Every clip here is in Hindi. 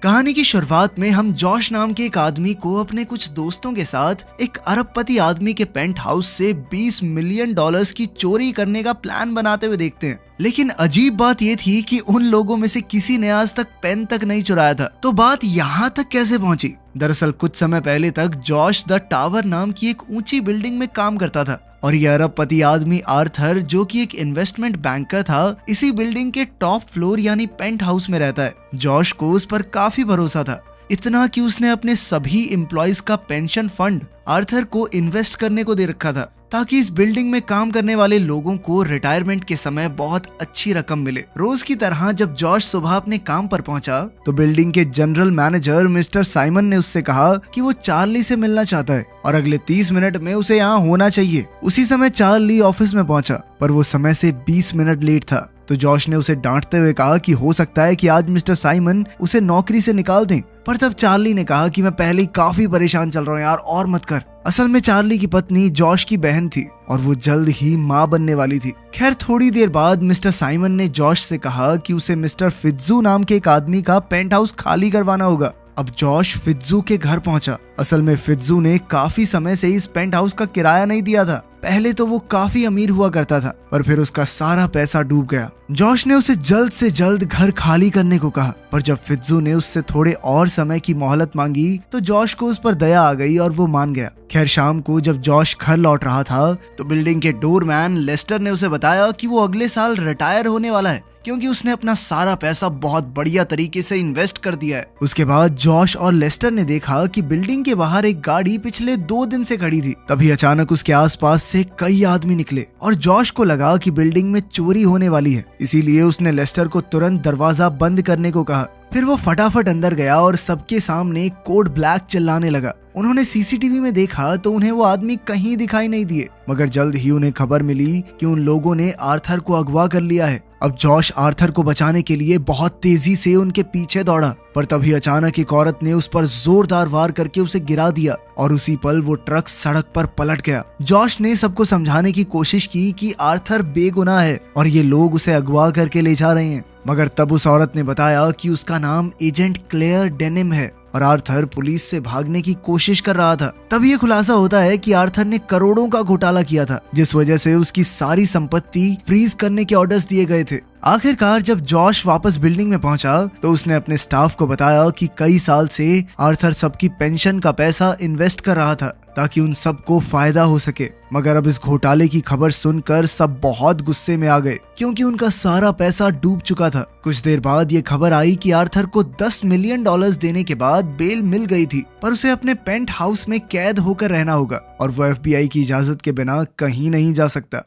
कहानी की शुरुआत में हम जॉश नाम के एक आदमी को अपने कुछ दोस्तों के साथ एक अरबपति आदमी के पेंट हाउस से 20 मिलियन डॉलर्स की चोरी करने का प्लान बनाते हुए देखते हैं। लेकिन अजीब बात ये थी कि उन लोगों में से किसी ने आज तक पेन तक नहीं चुराया था। तो बात यहाँ तक कैसे पहुंची? दरअसल कुछ समय पहले तक जॉश द टावर नाम की एक ऊंची बिल्डिंग में काम करता था और ये अरबपति आदमी आर्थर, जो कि एक इन्वेस्टमेंट बैंकर था, इसी बिल्डिंग के टॉप फ्लोर यानी पेंट हाउस में रहता है। जॉश को उस पर काफी भरोसा था, इतना कि उसने अपने सभी एम्प्लॉइज का पेंशन फंड आर्थर को इन्वेस्ट करने को दे रखा था, ताकि इस बिल्डिंग में काम करने वाले लोगों को रिटायरमेंट के समय बहुत अच्छी रकम मिले। रोज की तरह जब जॉश सुबह अपने काम पर पहुंचा तो बिल्डिंग के जनरल मैनेजर मिस्टर साइमन ने उससे कहा कि वो चार्ली से मिलना चाहता है और अगले 30 मिनट में उसे यहाँ होना चाहिए। उसी समय चार्ली ऑफिस में पहुंचा, पर वो समय से 20 मिनट लेट था। तो जॉश ने उसे डांटते हुए कहा कि हो सकता है कि आज मिस्टर साइमन उसे नौकरी से निकाल दें। पर तब चार्ली ने कहा कि मैं पहले ही काफी परेशान चल रहा हूँ यार, और मत कर। असल में चार्ली की पत्नी जॉश की बहन थी और वो जल्द ही माँ बनने वाली थी। खैर, थोड़ी देर बाद मिस्टर साइमन ने जॉश से कहा कि उसे मिस्टर फित्जू नाम के एक आदमी का पेंट हाउस खाली करवाना होगा। अब जॉश फित्जू के घर पहुंचा। असल में फित्जू ने काफी समय से इस पेंट हाउस का किराया नहीं दिया था। पहले तो वो काफी अमीर हुआ करता था, पर फिर उसका सारा पैसा डूब गया। जॉश ने उसे जल्द से जल्द घर खाली करने को कहा, पर जब फित्जू ने उससे थोड़े और समय की मोहलत मांगी तो जॉश को उस पर दया आ गई और वो मान गया। खैर, शाम को जब जॉश घर लौट रहा था तो बिल्डिंग के डोरमैन लेस्टर ने उसे बताया कि वो अगले साल रिटायर होने वाला है, क्योंकि उसने अपना सारा पैसा बहुत बढ़िया तरीके से इन्वेस्ट कर दिया है। उसके बाद जॉश और लेस्टर ने देखा कि बिल्डिंग के बाहर एक गाड़ी पिछले 2 दिन से खड़ी थी। तभी अचानक उसके आसपास से कई आदमी निकले और जॉश को लगा कि बिल्डिंग में चोरी होने वाली है, इसीलिए उसने लेस्टर को तुरंत दरवाजा बंद करने को कहा। फिर वो फटाफट अंदर गया और सबके सामने कोड ब्लैक चिल्लाने लगा। उन्होंने सीसीटीवी में देखा तो उन्हें वो आदमी कहीं दिखाई नहीं दिए, मगर जल्द ही उन्हें खबर मिली कि उन लोगों ने आर्थर को अगवा कर लिया है। अब जॉश आर्थर को बचाने के लिए बहुत तेजी से उनके पीछे दौड़ा, पर तभी अचानक एक औरत ने उस पर जोरदार वार करके उसे गिरा दिया और उसी पल वो ट्रक सड़क पर पलट गया। जॉश ने सबको समझाने की कोशिश की कि आर्थर बेगुनाह है और ये लोग उसे अगवा करके ले जा रहे हैं, मगर तब उस औरत ने बताया कि उसका नाम एजेंट क्लेयर डेनिम है और आर्थर पुलिस से भागने की कोशिश कर रहा था। तब ये खुलासा होता है कि आर्थर ने करोड़ों का घोटाला किया था, जिस वजह से उसकी सारी संपत्ति फ्रीज करने के ऑर्डर्स दिए गए थे। आखिरकार जब जॉश वापस बिल्डिंग में पहुंचा तो उसने अपने स्टाफ को बताया कि कई साल से आर्थर सबकी पेंशन का पैसा इन्वेस्ट कर रहा था ताकि उन सबको फायदा हो सके। मगर अब इस घोटाले की खबर सुनकर सब बहुत गुस्से में आ गए, क्योंकि उनका सारा पैसा डूब चुका था। कुछ देर बाद ये खबर आई कि आर्थर को 10 मिलियन डॉलर्स देने के बाद बेल मिल गई थी, पर उसे अपने पेंट हाउस में कैद होकर रहना होगा और वो FBI की इजाजत के बिना कहीं नहीं जा सकता।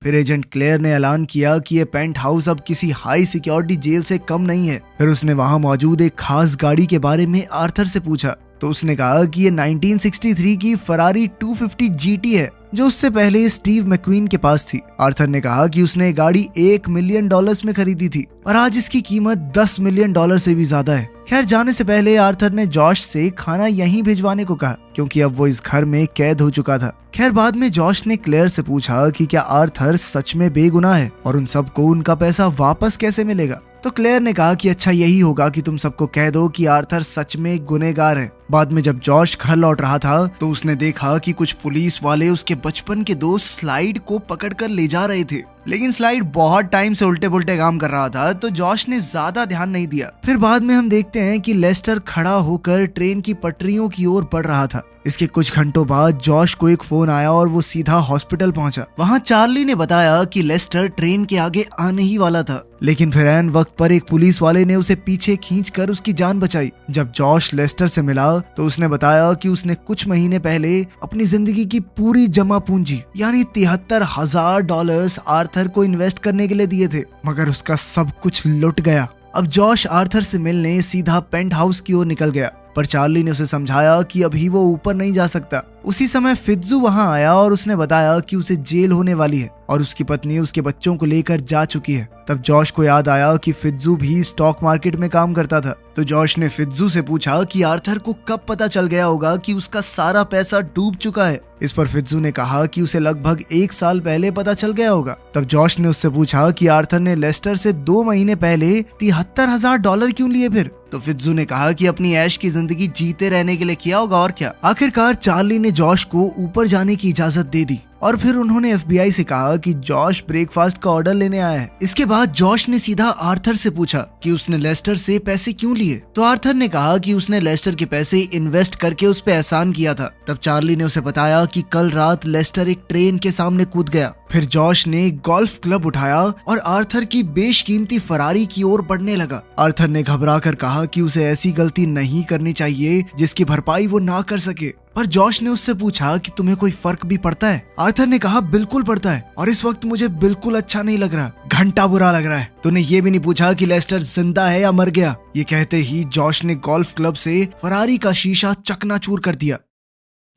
फिर एजेंट क्लेयर ने ऐलान किया कि ये पेंट हाउस अब किसी हाई सिक्योरिटी जेल से कम नहीं है। फिर उसने वहां मौजूद एक खास गाड़ी के बारे में आर्थर से पूछा तो उसने कहा कि ये 1963 की फरारी 250 GT है, जो उससे पहले स्टीव मैक्वीन के पास थी। आर्थर ने कहा कि उसने गाड़ी 1 मिलियन डॉलर्स में खरीदी थी और आज इसकी कीमत 10 मिलियन डॉलर से भी ज्यादा है। खैर, जाने से पहले आर्थर ने जॉश से खाना यहीं भिजवाने को कहा, क्योंकि अब वो इस घर में कैद हो चुका था। खैर, बाद में जॉश ने क्लेयर से पूछा कि क्या आर्थर सच में बेगुनाह है और उन सबको उनका पैसा वापस कैसे मिलेगा। तो क्लेयर ने कहा कि अच्छा यही होगा कि तुम सबको कह दो कि आर्थर सच में गुनहगार है। बाद में जब जॉश घर लौट रहा था तो उसने देखा कि कुछ पुलिस वाले उसके बचपन के दोस्त स्लाइड को पकड़कर ले जा रहे थे, लेकिन स्लाइड बहुत टाइम से उल्टे पुल्टे काम कर रहा था, तो जॉश ने ज्यादा ध्यान नहीं दिया। फिर बाद में हम देखते हैं कि लेस्टर खड़ा होकर ट्रेन की पटरियों की ओर बढ़ रहा था। इसके कुछ घंटों बाद जॉश को एक फोन आया और वो सीधा हॉस्पिटल पहुंचा। वहां चार्ली ने बताया कि लेस्टर ट्रेन के आगे आने ही वाला था, लेकिन फिर ऐन वक्त पर एक पुलिस वाले ने उसे पीछे खींचकर उसकी जान बचाई। जब जॉश लेस्टर से मिला तो उसने बताया कि उसने कुछ महीने पहले अपनी जिंदगी की पूरी जमा पूंजी यानी $73,000 आर्थर को इन्वेस्ट करने के लिए दिए थे, मगर उसका सब कुछ लुट गया। अब जॉश आर्थर से मिलने सीधा पेंट हाउस की ओर निकल गया, पर चार्ली ने उसे समझाया कि अभी वो ऊपर नहीं जा सकता। उसी समय फित्जू वहां आया और उसने बताया कि उसे जेल होने वाली है और उसकी पत्नी उसके बच्चों को लेकर जा चुकी है। तब जॉश को याद आया कि फित्जू भी स्टॉक मार्केट में काम करता था, तो जॉश ने फित्जू से पूछा कि आर्थर को कब पता चल गया होगा कि उसका सारा पैसा डूब चुका है। इस पर फित्जू ने कहा कि उसे लगभग 1 साल पहले पता चल गया होगा। तब जॉश ने उससे पूछा कि आर्थर ने लेस्टर से 2 महीने पहले $73,000 क्यों लिए फिर। तो फित्जू ने कहा कि अपनी ऐश की जिंदगी जीते रहने के लिए किया होगा और क्या। आखिरकार चार्ली ने जॉश को ऊपर जाने की इजाजत दे दी और फिर उन्होंने FBI से कहा कि जॉश ब्रेकफास्ट का ऑर्डर लेने आया है। इसके बाद जॉश ने सीधा आर्थर से पूछा कि उसने लेस्टर से पैसे क्यों लिए। तो आर्थर ने कहा कि उसने लेस्टर के पैसे इन्वेस्ट करके उस पे एहसान किया था। तब चार्ली ने उसे बताया कि कल रात लेस्टर एक ट्रेन के सामने कूद गया। फिर जॉश ने गोल्फ क्लब उठाया और आर्थर की बेशकीमती फरारी की ओर बढ़ने लगा। आर्थर ने घबरा कर कहा कि उसे ऐसी गलती नहीं करनी चाहिए जिसकी भरपाई वो ना कर सके। पर जॉश ने उससे पूछा कि तुम्हें कोई फर्क भी पड़ता है। आर्थर ने कहा बिल्कुल पड़ता है और इस वक्त मुझे बिल्कुल अच्छा नहीं लग रहा, घंटा बुरा लग रहा है। तूने ये भी नहीं पूछा कि लेस्टर जिंदा है या मर गया। ये कहते ही जॉश ने गोल्फ क्लब से फरारी का शीशा चकनाचूर कर दिया।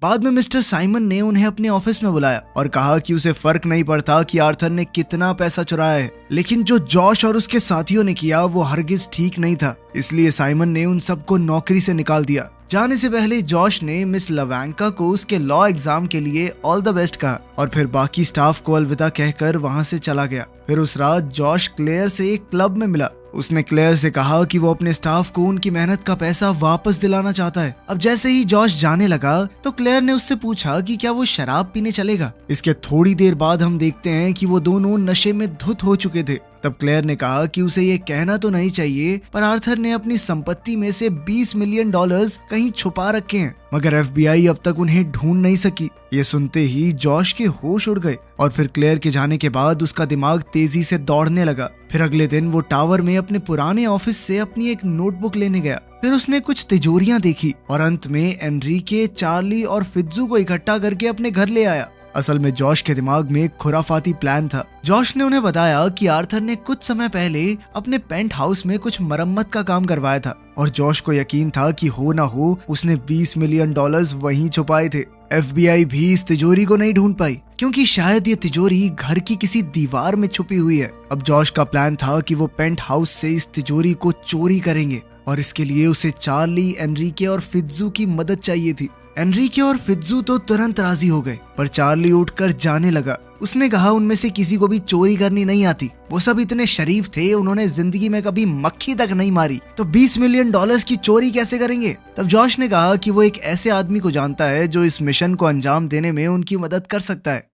बाद में मिस्टर साइमन ने उन्हें अपने ऑफिस में बुलाया और कहा कि उसे फर्क नहीं पड़ता कि आर्थर ने कितना पैसा चुराया है, लेकिन जो जॉश और उसके साथियों ने किया वो हरगिज ठीक नहीं था। इसलिए साइमन ने उन सबको नौकरी से निकाल दिया। जाने से पहले जॉश ने मिस लवैंका को उसके लॉ एग्जाम के लिए ऑल द बेस्ट कहा और फिर बाकी स्टाफ को अलविदा कहकर वहां से चला गया। फिर उस रात जॉश क्लेयर से एक क्लब में मिला। उसने क्लेयर से कहा कि वो अपने स्टाफ को उनकी मेहनत का पैसा वापस दिलाना चाहता है। अब जैसे ही जॉश जाने लगा तो क्लेयर ने उससे पूछा कि क्या वो शराब पीने चलेगा। इसके थोड़ी देर बाद हम देखते हैं कि वो दोनों नशे में धुत हो चुके थे। तब क्लेयर ने कहा कि उसे ये कहना तो नहीं चाहिए, पर आर्थर ने अपनी संपत्ति में से $20 मिलियन कहीं छुपा रखे हैं, मगर FBI अब तक उन्हें ढूंढ नहीं सकी। ये सुनते ही जॉश के होश उड़ गए और फिर क्लेयर के जाने के बाद उसका दिमाग तेजी से दौड़ने लगा। फिर अगले दिन वो टावर में अपने पुराने ऑफिस से अपनी एक नोटबुक लेने गया। फिर उसने कुछ तिजोरियां देखी और अंत में एनरिके, चार्ली और फित्जू को इकट्ठा करके अपने घर ले आया। असल में जॉश के दिमाग में एक खुराफाती प्लान था। जॉश ने उन्हें बताया कि आर्थर ने कुछ समय पहले अपने पेंट हाउस में कुछ मरम्मत का काम करवाया था और जॉश को यकीन था कि हो ना हो उसने $20 मिलियन वहीं छुपाए थे। FBI भी इस तिजोरी को नहीं ढूंढ पाई क्योंकि शायद ये तिजोरी घर की किसी दीवार में छुपी हुई है। अब जॉश का प्लान था कि वो पेंट हाउस से इस तिजोरी को चोरी करेंगे और इसके लिए उसे चार्ली, एनरिके और फित्जू की मदद चाहिए थी। एनरिके और फित्जू तो तुरंत राजी हो गए, पर चार्ली उठकर जाने लगा। उसने कहा उनमें से किसी को भी चोरी करनी नहीं आती, वो सब इतने शरीफ थे, उन्होंने जिंदगी में कभी मक्खी तक नहीं मारी, तो $20 मिलियन की चोरी कैसे करेंगे। तब जॉश ने कहा कि वो एक ऐसे आदमी को जानता है जो इस मिशन को अंजाम देने में उनकी मदद कर सकता है।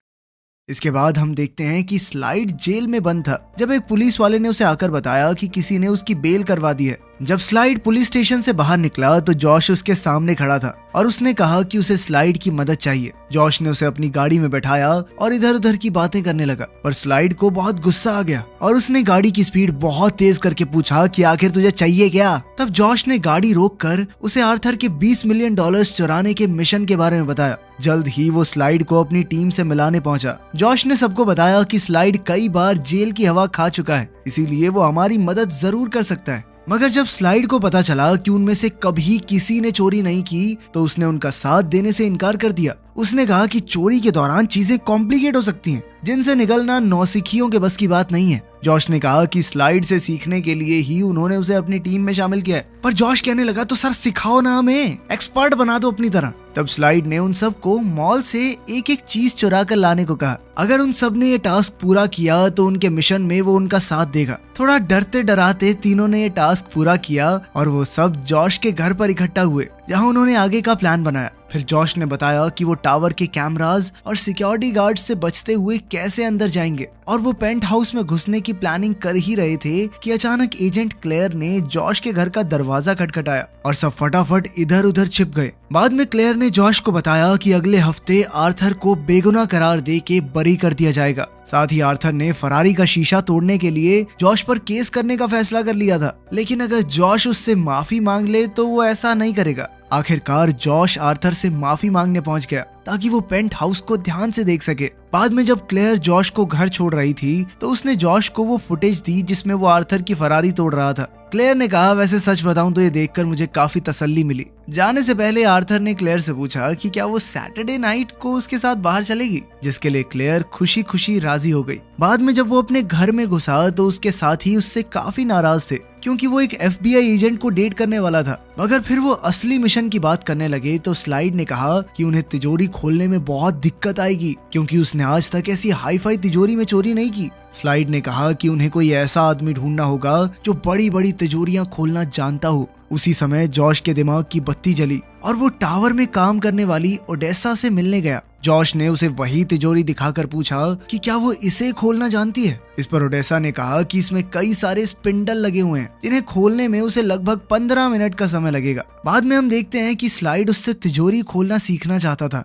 इसके बाद हम देखते हैं कि स्लाइड जेल में बंद था जब एक पुलिस वाले ने उसे आकर बताया कि किसी ने उसकी बेल करवा दी है। जब स्लाइड पुलिस स्टेशन से बाहर निकला तो जॉश उसके सामने खड़ा था और उसने कहा कि उसे स्लाइड की मदद चाहिए। जॉश ने उसे अपनी गाड़ी में बैठाया और इधर उधर की बातें करने लगा, पर स्लाइड को बहुत गुस्सा आ गया और उसने गाड़ी की स्पीड बहुत तेज करके पूछा कि आखिर तुझे चाहिए क्या। तब जॉश ने गाड़ी रोककर उसे आर्थर के $20 मिलियन चुराने के मिशन के बारे में बताया। जल्द ही वो स्लाइड को अपनी टीम से मिलाने पहुंचा। जॉश ने सबको बताया कि स्लाइड कई बार जेल की हवा खा चुका है, इसीलिए वो हमारी मदद जरूर कर सकता है। मगर जब स्लाइड को पता चला कि उनमें से कभी किसी ने चोरी नहीं की तो उसने उनका साथ देने से इनकार कर दिया। उसने कहा कि चोरी के दौरान चीजें कॉम्प्लिकेट हो सकती हैं, जिनसे निकलना नौसिखियों के बस की बात नहीं है। जॉश ने कहा कि स्लाइड से सीखने के लिए ही उन्होंने उसे अपनी टीम में शामिल किया है, पर जॉश कहने लगा तो सर सिखाओ ना, हमें एक्सपर्ट बना दो अपनी तरह। तब स्लाइड ने उन सबको मॉल से एक एक चीज चुरा कर लाने को कहा। अगर उन सब ने ये टास्क पूरा किया तो उनके मिशन में वो उनका साथ देगा। थोड़ा डरते डराते तीनों ने ये टास्क पूरा किया और वो सब जॉश के घर पर इकट्ठा हुए, जहाँ उन्होंने आगे का प्लान बनाया। फिर जॉश ने बताया कि वो टावर के कैमरास और सिक्योरिटी गार्ड से बचते हुए कैसे अंदर जाएंगे, और वो पेंट हाउस में घुसने की प्लानिंग कर ही रहे थे कि अचानक एजेंट क्लेयर ने जॉश के घर का दरवाजा खटखटाया और सब फटाफट इधर उधर छिप गए। बाद में क्लेयर ने जॉश को बताया कि अगले हफ्ते आर्थर को बेगुनाह करार दे के बरी कर दिया जाएगा। साथ ही आर्थर ने फरारी का शीशा तोड़ने के लिए जॉश पर केस करने का फैसला कर लिया था, लेकिन अगर जॉश उससे माफी मांग ले तो वो ऐसा नहीं करेगा। आखिरकार जॉश आर्थर से माफी मांगने पहुंच गया ताकि वो पेंट हाउस को ध्यान से देख सके। बाद में जब क्लेयर जॉश को घर छोड़ रही थी तो उसने जॉश को वो फुटेज दी जिसमें वो आर्थर की फरारी तोड़ रहा था। क्लेयर ने कहा, वैसे सच बताऊं तो ये देखकर मुझे काफी तसल्ली मिली। जाने से पहले आर्थर ने क्लेयर से पूछा कि क्या वो सैटरडे नाइट को उसके साथ बाहर चलेगी, जिसके लिए क्लेयर खुशी खुशी राजी हो गई। बाद में जब वो अपने घर में घुसा तो उसके साथी उससे काफी नाराज थे क्योंकि वो एक FBI एजेंट को डेट करने वाला था। मगर फिर वो असली मिशन की बात करने लगे तो स्लाइड ने कहा कि उन्हें तिजोरी खोलने में बहुत दिक्कत आएगी क्योंकि उसने आज तक ऐसी हाई फाई तिजोरी में चोरी नहीं की। स्लाइड ने कहा कि उन्हें कोई ऐसा आदमी ढूंढना होगा जो बड़ी बड़ी तिजोरियां खोलना जानता हो। उसी समय जॉश के दिमाग की बत्ती जली और वो टावर में काम करने वाली ओडेसा से मिलने गया। जॉश ने उसे वही तिजोरी दिखाकर पूछा कि क्या वो इसे खोलना जानती है। इस पर ओडेसा ने कहा कि इसमें कई सारे स्पिंडल लगे हुए हैं, जिन्हें खोलने में उसे लगभग 15 मिनट का समय लगेगा। बाद में हम देखते हैं कि स्लाइड उससे तिजोरी खोलना सीखना चाहता था।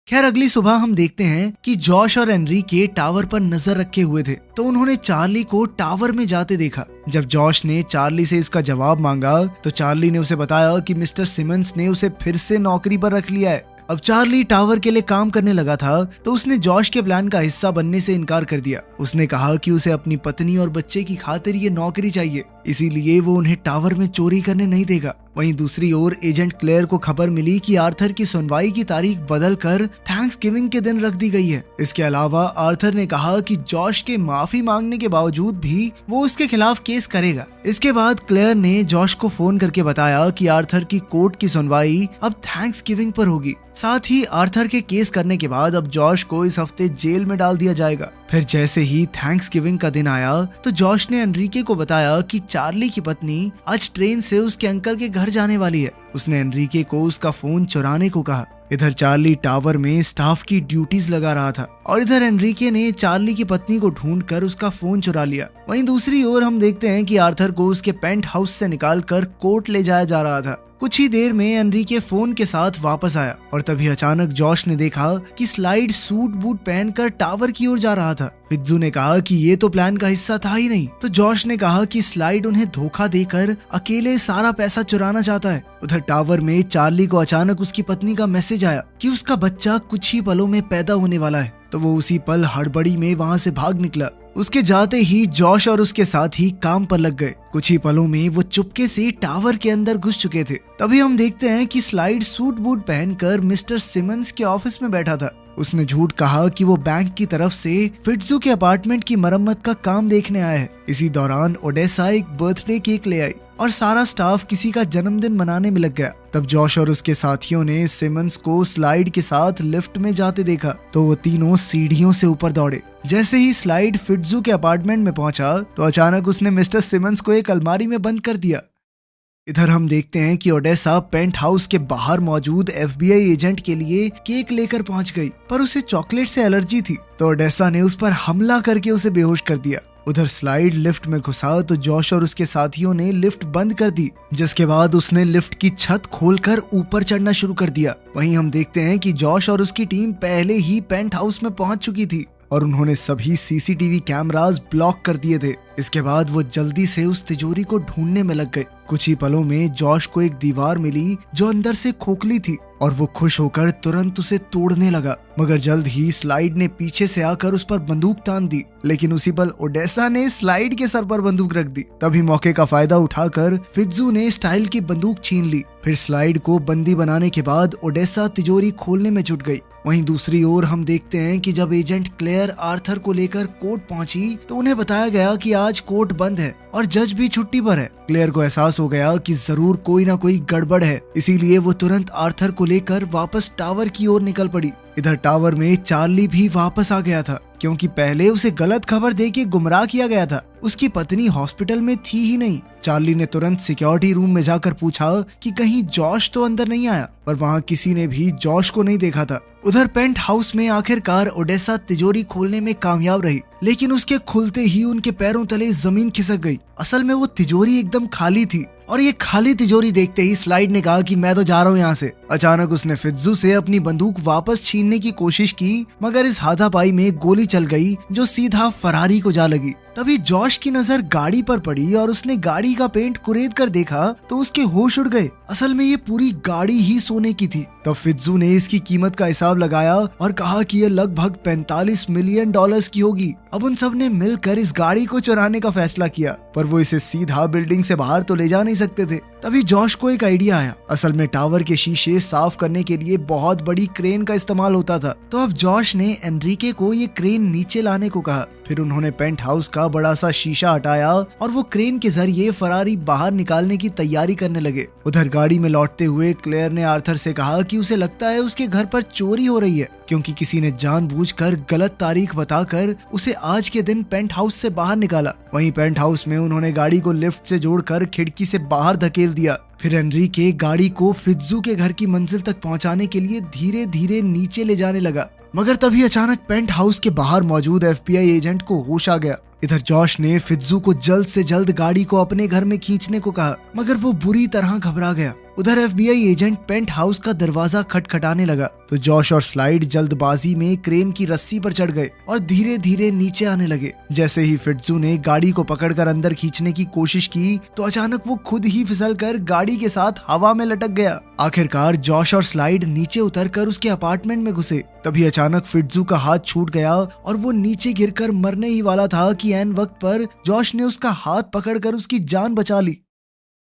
खैर अगली सुबह हम देखते हैं कि जॉश और एनरिके टावर पर नजर रखे हुए थे, तो उन्होंने चार्ली को टावर में जाते देखा। जब जॉश ने चार्ली से इसका जवाब मांगा तो चार्ली ने उसे बताया कि मिस्टर सिमंस ने उसे फिर से नौकरी पर रख लिया है। अब चार्ली टावर के लिए काम करने लगा था तो उसने जॉश के प्लान का हिस्सा बनने से इनकार कर दिया। उसने कहा कि उसे अपनी पत्नी और बच्चे की खातिर ये नौकरी चाहिए, इसीलिए वो उन्हें टावर में चोरी करने नहीं देगा। वहीं दूसरी ओर एजेंट क्लेयर को खबर मिली कि आर्थर की सुनवाई की तारीख बदलकर थैंक्सगिविंग के दिन रख दी गई है। इसके अलावा आर्थर ने कहा कि जॉश के माफी मांगने के बावजूद भी वो उसके खिलाफ केस करेगा। इसके बाद क्लेयर ने जॉश को फोन करके बताया कि आर्थर की कोर्ट की सुनवाई अब थैंक्सगिविंग पर होगी। साथ ही आर्थर के केस करने के बाद अब जॉश को इस हफ्ते जेल में डाल दिया जाएगा। फिर जैसे ही थैंक्सगिविंग का दिन आया तो जॉश ने एनरिके को बताया कि चार्ली की पत्नी आज ट्रेन से उसके अंकल के घर जाने वाली है। उसने एनरिके को उसका फोन चुराने को कहा। इधर चार्ली टावर में स्टाफ की ड्यूटीज लगा रहा था और इधर एनरिके ने चार्ली की पत्नी को ढूंढकर उसका फोन चुरा लिया। वहीं दूसरी ओर हम देखते हैं कि आर्थर को उसके पेंट हाउस से निकालकर कोर्ट ले जाया जा रहा था। कुछ ही देर में एनरिके फोन के साथ वापस आया और तभी अचानक जॉश ने देखा कि स्लाइड सूट बूट पहनकर टावर की ओर जा रहा था। फित्जू ने कहा कि ये तो प्लान का हिस्सा था ही नहीं, तो जॉश ने कहा कि स्लाइड उन्हें धोखा देकर अकेले सारा पैसा चुराना चाहता है। उधर टावर में चार्ली को अचानक उसकी पत्नी का मैसेज आया कि उसका बच्चा कुछ ही पलों में पैदा होने वाला है, तो वो उसी पल हड़बड़ी में वहाँ से भाग निकला। उसके जाते ही जॉश और उसके साथी काम पर लग गए। कुछ ही पलों में वो चुपके से टावर के अंदर घुस चुके थे। तभी हम देखते हैं कि स्लाइड सूट बूट पहनकर मिस्टर सिमंस के ऑफिस में बैठा था। उसने झूठ कहा कि वो बैंक की तरफ से फिट्जू के अपार्टमेंट की मरम्मत का काम देखने आया है। इसी दौरान ओडेसा एक बर्थडे केक ले आई और सारा स्टाफ किसी का जन्मदिन मनाने में लग गया। तब जॉश और उसके साथियों ने सिमंस को स्लाइड के साथ लिफ्ट में जाते देखा तो वो तीनों सीढ़ियों से ऊपर दौड़े। जैसे ही स्लाइड फिट्जू के अपार्टमेंट में पहुंचा तो अचानक उसने मिस्टर सिमंस को एक अलमारी में बंद कर दिया। इधर हम देखते हैं कि ओडेसा पेंट हाउस के बाहर मौजूद FBI एजेंट के लिए केक लेकर पहुंच गई, पर उसे चॉकलेट से एलर्जी थी, तो ओडेसा ने उस पर हमला करके उसे बेहोश कर दिया। उधर स्लाइड लिफ्ट में घुसा तो जॉश और उसके साथियों ने लिफ्ट बंद कर दी, जिसके बाद उसने लिफ्ट की छत खोलकर ऊपर चढ़ना शुरू कर दिया। वहीं हम देखते हैं कि जॉश और उसकी टीम पहले ही पेंट हाउस में पहुंच चुकी थी और उन्होंने सभी CCTV कैमरास ब्लॉक कर दिए थे। इसके बाद वो जल्दी से उस तिजोरी को ढूंढने में लग गए। कुछ ही पलों में जॉश को एक दीवार मिली जो अंदर से खोखली थी और वो खुश होकर तुरंत उसे तोड़ने लगा, मगर जल्द ही स्लाइड ने पीछे से आकर उस पर बंदूक तान दी, लेकिन उसी पल ओडेसा ने स्लाइड के सर पर बंदूक रख दी। तभी मौके का फायदा उठाकर फित्जू ने स्टाइल की बंदूक छीन ली। फिर स्लाइड को बंदी बनाने के बाद ओडेसा तिजोरी खोलने में जुट गई। वहीं दूसरी ओर हम देखते हैं कि जब एजेंट क्लेयर आर्थर को लेकर कोर्ट पहुंची तो उन्हें बताया गया कि आज कोर्ट बंद है और जज भी छुट्टी पर है। क्लेयर को एहसास हो गया कि जरूर कोई ना कोई गड़बड़ है, इसीलिए वो तुरंत आर्थर को लेकर वापस टावर की ओर निकल पड़ी। इधर टावर में चार्ली भी वापस आ गया था, क्योंकि पहले उसे गलत खबर देके गुमराह किया गया था। उसकी पत्नी हॉस्पिटल में थी ही नहीं। चार्ली ने तुरंत सिक्योरिटी रूम में जाकर पूछा कि कहीं जॉश तो अंदर नहीं आया, पर वहाँ किसी ने भी जॉश को नहीं देखा था। उधर पेंट हाउस में आखिरकार ओडेसा तिजोरी खोलने में कामयाब रही, लेकिन उसके खुलते ही उनके पैरों तले जमीन खिसक गई। असल में वो तिजोरी एकदम खाली थी और ये खाली तिजोरी देखते ही स्लाइड ने कहा कि मैं तो जा रहा हूँ यहाँ से। अचानक उसने फित्जू से अपनी बंदूक वापस छीनने की कोशिश की, मगर इस हाथापाई में गोली चल गई जो सीधा फरारी को जा लगी। तभी जॉश की नजर गाड़ी पर पड़ी और उसने गाड़ी का पेंट कुरेद कर देखा तो उसके होश उड़ गए। असल में ये पूरी गाड़ी ही सोने की थी। तब फित्जू ने इसकी कीमत का हिसाब लगाया और कहा कि ये लगभग $45 मिलियन की होगी। अब उन सब ने मिलकर इस गाड़ी को चुराने का फैसला किया, पर वो इसे सीधा बिल्डिंग से बाहर तो ले जा नहीं सकते थे। तभी जॉश को एक आइडिया आया। असल में टावर के शीशे साफ करने के लिए बहुत बड़ी क्रेन का इस्तेमाल होता था, तो अब जॉश ने एनरिके को ये क्रेन नीचे लाने को कहा। फिर उन्होंने पेंट हाउस का का बड़ा सा शीशा हटाया और वो क्रेन के जरिए फरारी बाहर निकालने की तैयारी करने लगे। उधर गाड़ी में लौटते हुए क्लेयर ने आर्थर से कहा कि उसे लगता है उसके घर पर चोरी हो रही है, क्योंकि किसी ने जानबूझकर गलत तारीख बताकर उसे आज के दिन पेंट हाउस से बाहर निकाला। वहीं पेंट हाउस में उन्होंने गाड़ी को लिफ्ट से जोड़कर खिड़की से बाहर धकेल दिया। फिर एनरिके गाड़ी को फित्जू के घर की मंजिल तक पहुंचाने के लिए धीरे धीरे नीचे ले जाने लगा, मगर तभी अचानक पेंट हाउस के बाहर मौजूद FBI एजेंट को होश आ गया। इधर जॉश ने फित्जू को जल्द से जल्द गाड़ी को अपने घर में खींचने को कहा, मगर वो बुरी तरह घबरा गया। उधर FBI एजेंट पेंट हाउस का दरवाजा खटखटाने लगा तो जॉश और स्लाइड जल्दबाजी में क्रेन की रस्सी पर चढ़ गए और धीरे धीरे नीचे आने लगे। जैसे ही फित्जू ने गाड़ी को पकड़कर अंदर खींचने की कोशिश की तो अचानक वो खुद ही फिसलकर गाड़ी के साथ हवा में लटक गया। आखिरकार जॉश और स्लाइड नीचे उतरकर उसके अपार्टमेंट में घुसे। तभी अचानक फित्जू का हाथ छूट गया और वो नीचे गिरकर मरने ही वाला था कि ऐन वक्त पर जॉश ने उसका हाथ पकड़कर उसकी जान बचा ली।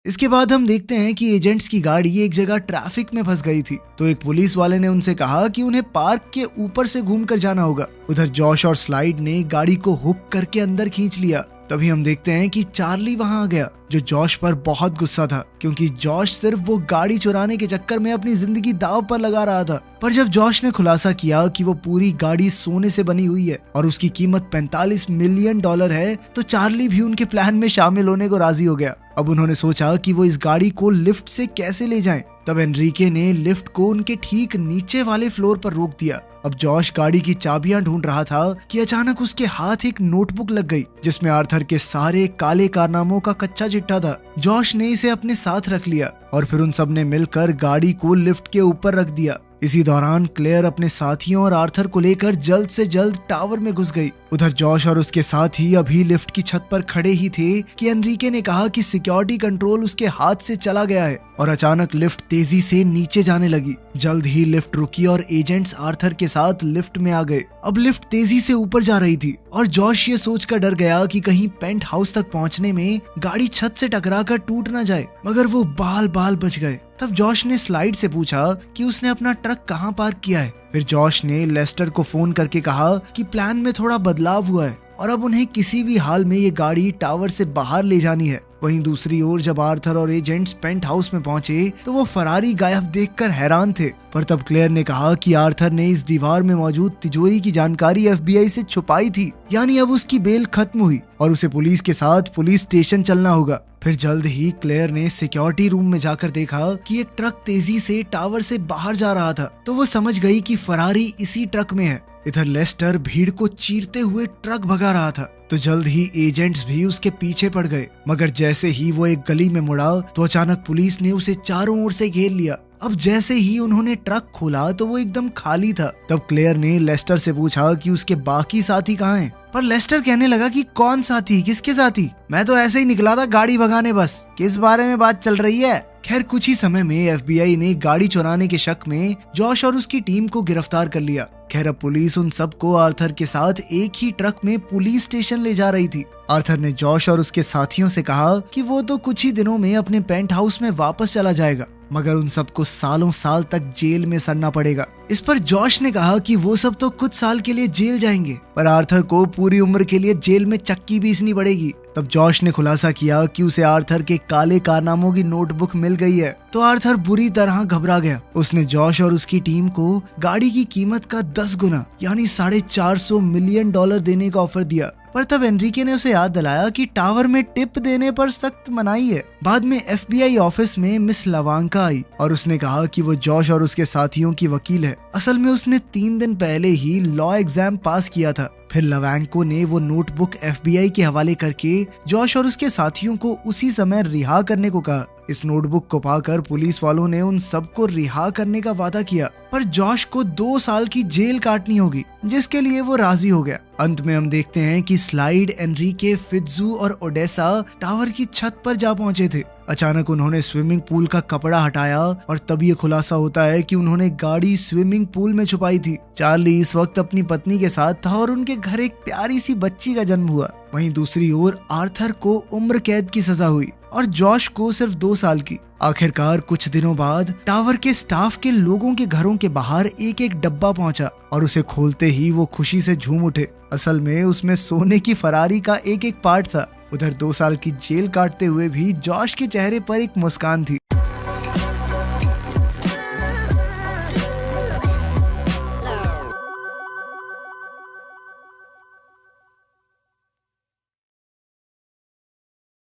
इसके बाद हम देखते हैं कि एजेंट्स की गाड़ी एक जगह ट्रैफिक में फंस गई थी, तो एक पुलिस वाले ने उनसे कहा कि उन्हें पार्क के ऊपर से घूमकर जाना होगा। उधर जॉश और स्लाइड ने गाड़ी को हुक करके अंदर खींच लिया। तभी हम देखते हैं कि चार्ली वहां आ गया, जो जॉश पर बहुत गुस्सा था, क्योंकि जॉश सिर्फ वो गाड़ी चुराने के चक्कर में अपनी जिंदगी दांव पर लगा रहा था। पर जब जॉश ने खुलासा किया कि वो पूरी गाड़ी सोने से बनी हुई है और उसकी कीमत $45 मिलियन है, तो चार्ली भी उनके प्लान में शामिल होने को राजी हो गया। अब उन्होंने सोचा कि वो इस गाड़ी को लिफ्ट से कैसे ले जाएं। तब एनरिके ने लिफ्ट को उनके ठीक नीचे वाले फ्लोर पर रोक दिया। अब जॉश गाड़ी की चाबियां ढूंढ रहा था कि अचानक उसके हाथ एक नोटबुक लग गई, जिसमें आर्थर के सारे काले कारनामों का कच्चा चिट्ठा था। जॉश ने इसे अपने साथ रख लिया और फिर उन सब ने मिलकर गाड़ी को लिफ्ट के ऊपर रख दिया। इसी दौरान क्लेयर अपने साथियों और आर्थर को लेकर जल्द से जल्द टावर में घुस गई। उधर जॉश और उसके साथी अभी लिफ्ट की छत पर खड़े ही थे कि एनरिके ने कहा कि सिक्योरिटी कंट्रोल उसके हाथ से चला गया है और अचानक लिफ्ट तेजी से नीचे जाने लगी। जल्द ही लिफ्ट रुकी और एजेंट्स आर्थर के साथ लिफ्ट में आ गए। अब लिफ्ट तेजी से ऊपर जा रही थी और जॉश ये सोचकर डर गया कि कहीं पेंट हाउस तक पहुंचने में गाड़ी छत से टकराकर टूट न जाए, मगर वो बाल बाल बच गए। तब जॉश ने स्लाइड से पूछा कि उसने अपना ट्रक कहाँ पार्क किया है। फिर जॉश ने लेस्टर को फोन करके कहा कि प्लान में थोड़ा बदलाव हुआ है और अब उन्हें किसी भी हाल में ये गाड़ी टावर से बाहर ले जानी है। वहीं दूसरी ओर जब आर्थर और एजेंट्स पेंट हाउस में पहुंचे तो वो फरारी गायब देखकर हैरान थे। पर तब क्लेयर ने कहा कि आर्थर ने इस दीवार में मौजूद तिजोरी की जानकारी FBI से छुपाई थी, यानी अब उसकी बेल खत्म हुई और उसे पुलिस के साथ पुलिस स्टेशन चलना होगा। फिर जल्द ही क्लेयर ने सिक्योरिटी रूम में जाकर देखा कि एक ट्रक तेजी से टावर से बाहर जा रहा था, तो वो समझ गई कि फरारी इसी ट्रक में है। इधर लेस्टर भीड़ को चीरते हुए ट्रक भगा रहा था, तो जल्द ही एजेंट्स भी उसके पीछे पड़ गए। मगर जैसे ही वो एक गली में मुड़ा तो अचानक पुलिस ने उसे चारों ओर से घेर लिया। अब जैसे ही उन्होंने ट्रक खोला तो वो एकदम खाली था। तब क्लेयर ने लेस्टर से पूछा कि उसके बाकी साथी कहाँ हैं? पर लेस्टर कहने लगा कि कौन साथी, किसके साथी? मैं तो ऐसे ही निकला था गाड़ी भगाने, बस किस बारे में बात चल रही है? खैर कुछ ही समय में FBI ने गाड़ी चुराने के शक में जॉश और उसकी टीम को गिरफ्तार कर लिया। खैर अब पुलिस उन सबको आर्थर के साथ एक ही ट्रक में पुलिस स्टेशन ले जा रही थी। आर्थर ने जॉश और उसके साथियों से कहा कि वो तो कुछ ही दिनों में अपने पेंट हाउस में वापस चला जाएगा, मगर उन सबको सालों साल तक जेल में सड़ना पड़ेगा। इस पर जॉश ने कहा कि वो सब तो कुछ साल के लिए जेल जाएंगे, पर आर्थर को पूरी उम्र के लिए जेल में चक्की पीसनी पड़ेगी। तब जॉश ने खुलासा किया कि उसे आर्थर के काले कारनामों की नोटबुक मिल गई है, तो आर्थर बुरी तरह घबरा गया। उसने जॉश और उसकी टीम को गाड़ी की कीमत का 10 गुना यानी $450 मिलियन देने का ऑफर दिया। पर तब एनरिके ने उसे याद दिलाया कि टावर में टिप देने पर सख्त मनाही है। बाद में FBI ऑफिस में मिस लवांका आई और उसने कहा कि वो जॉश और उसके साथियों की वकील है। असल में उसने 3 दिन पहले ही लॉ एग्जाम पास किया था। फिर लवांको ने वो नोटबुक FBI के हवाले करके जॉश और उसके साथियों को उसी समय रिहा करने को कहा। इस नोटबुक को पाकर पुलिस वालों ने उन सबको रिहा करने का वादा किया, पर जॉश को 2 साल की जेल काटनी होगी, जिसके लिए वो राजी हो गया। अंत में हम देखते हैं कि स्लाइड, एनरिके, फित्जू और ओडेसा टावर की छत पर जा पहुंचे थे। अचानक उन्होंने स्विमिंग पूल का कपड़ा हटाया और तब ये खुलासा होता है कि उन्होंने गाड़ी स्विमिंग पूल में छुपाई थी। चार्ली इस वक्त अपनी पत्नी के साथ था और उनके घर एक प्यारी सी बच्ची का जन्म हुआ। वहीं दूसरी ओर आर्थर को उम्र कैद की सजा हुई और जॉश को सिर्फ 2 साल की। आखिरकार कुछ दिनों बाद टावर के स्टाफ के लोगों के घरों के बाहर एक एक डब्बा पहुंचा और उसे खोलते ही वो खुशी से झूम उठे। असल में उसमें सोने की फरारी का एक एक पार्ट था। उधर 2 साल की जेल काटते हुए भी जॉश के चेहरे पर एक मुस्कान थी।